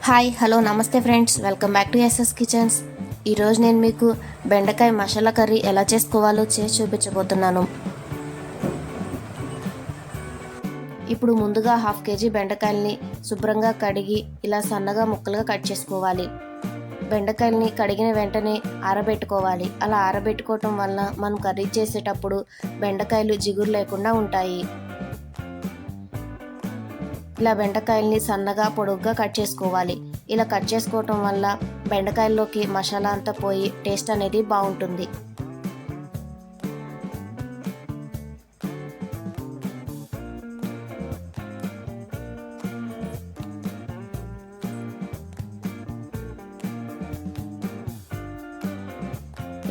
Hi hello నమస్తే friends, welcome back to SS kitchens. ఈరోజు నేను మీకు బెండకాయ మసాలా కర్రీ ఎలా చేసుకోవాలో చేసి చూపించబోతున్నాను. ఇప్పుడు ముందుగా 1/2 కేజీ బెండకాయల్ని శుభ్రంగా కడిగి ఇలా సన్నగా ముక్కలుగా కట్ చేసుకోవాలి. బెండకాయల్ని కడిగిన వెంటనే ఆరబెట్టుకోవాలి. అలా ఆరబెట్టుకోవటం వల్ల మనం కర్రీ చేసేటప్పుడు బెండకాయలు జిగురు లేకుండా ఉంటాయి. ఇలా బెండకాయల్ని సన్నగా పొడుగ్గా కట్ చేసుకోవాలి. ఇలా కట్ చేసుకోవటం వల్ల బెండకాయల్లోకి మసాలా అంతా పోయి టేస్ట్ అనేది బాగుంటుంది.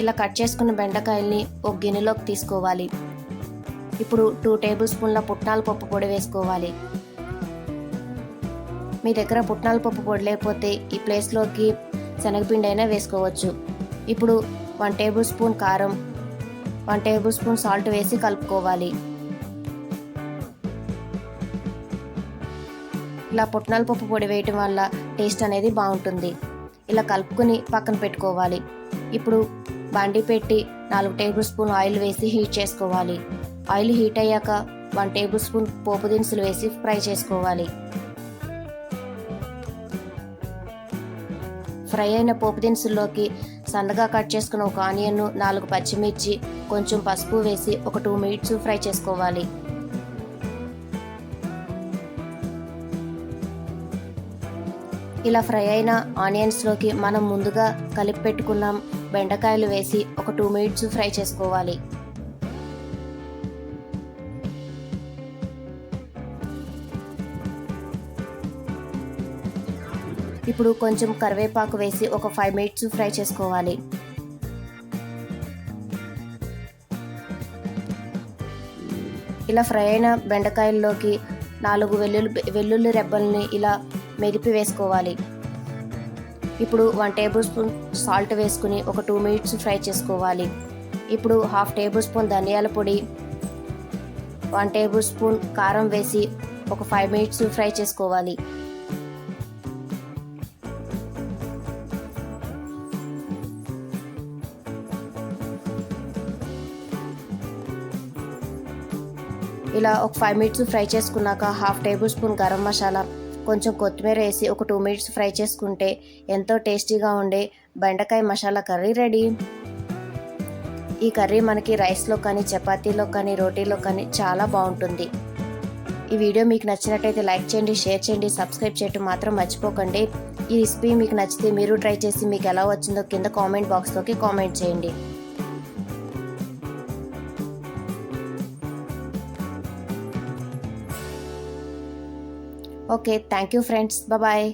ఇలా కట్ చేసుకున్న బెండకాయల్ని ఒక గిన్నెలోకి తీసుకోవాలి. ఇప్పుడు 2 టేబుల్ స్పూన్ల పుట్నాల పప్పు పొడి వేసుకోవాలి. మీ దగ్గర పుట్నాల పప్పు పొడి లేకపోతే ఈ ప్లేస్లోకి శనగపిండి అయినా వేసుకోవచ్చు. ఇప్పుడు 1 టేబుల్ స్పూన్ కారం, 1 టేబుల్ స్పూన్ సాల్ట్ వేసి కలుపుకోవాలి. ఇలా పుట్నాల పప్పు పొడి వేయటం వల్ల టేస్ట్ అనేది బాగుంటుంది. ఇలా కలుపుకొని పక్కన పెట్టుకోవాలి. ఇప్పుడు బాండీ పెట్టి 4 టేబుల్ స్పూన్ ఆయిల్ వేసి హీట్ చేసుకోవాలి. ఆయిల్ హీట్ అయ్యాక 1 టేబుల్ స్పూన్ పోపు దినుసులు వేసి ఫ్రై చేసుకోవాలి. ఫ్రై అయిన పోపు దినుసుల్లోకి సన్నగా కట్ చేసుకున్న ఒక ఆనియన్, 4 పచ్చిమిర్చి, కొంచెం పసుపు వేసి ఒక 2 మినిట్స్ ఫ్రై చేసుకోవాలి. ఇలా ఫ్రై అయిన ఆనియన్స్లోకి మనం ముందుగా కలిపి పెట్టుకున్న బెండకాయలు వేసి ఒక 2 మినిట్స్ ఫ్రై చేసుకోవాలి. ఇప్పుడు కొంచెం కరివేపాకు వేసి ఒక 5 మినిట్స్ ఫ్రై చేసుకోవాలి. ఇలా ఫ్రై అయిన బెండకాయల్లోకి 4 వెల్లుల్లి రెబ్బల్ని ఇలా మెదిపి వేసుకోవాలి. ఇప్పుడు 1 టేబుల్ స్పూన్ సాల్ట్ వేసుకుని ఒక 2 మినిట్స్ ఫ్రై చేసుకోవాలి. ఇప్పుడు 1/2 టేబుల్ స్పూన్ ధనియాల పొడి, 1 టేబుల్ స్పూన్ కారం వేసి ఒక 5 మినిట్స్ ఫ్రై చేసుకోవాలి. ఇలా ఒక 5 మినిట్స్ ఫ్రై చేసుకున్నాక 1/2 టేబుల్ స్పూన్ గరం మసాలా, కొంచెం కొత్తిమీర వేసి ఒక 2 మినిట్స్ ఫ్రై చేసుకుంటే ఎంతో టేస్టీగా ఉండే బెండకాయ మసాలా కర్రీ రెడీ. ఈ కర్రీ మనకి రైస్లో కానీ, చపాతీలో కానీ, రోటీలో కానీ చాలా బాగుంటుంది. ఈ వీడియో మీకు నచ్చినట్టయితే లైక్ చేయండి, షేర్ చేయండి, సబ్స్క్రైబ్ చేయడం మాత్రం మర్చిపోకండి. ఈ రెసిపీ మీకు నచ్చితే మీరు ట్రై చేసి మీకు ఎలా వచ్చిందో కింద కామెంట్ బాక్స్లోకి కామెంట్ చేయండి. Okay, thank you friends, bye.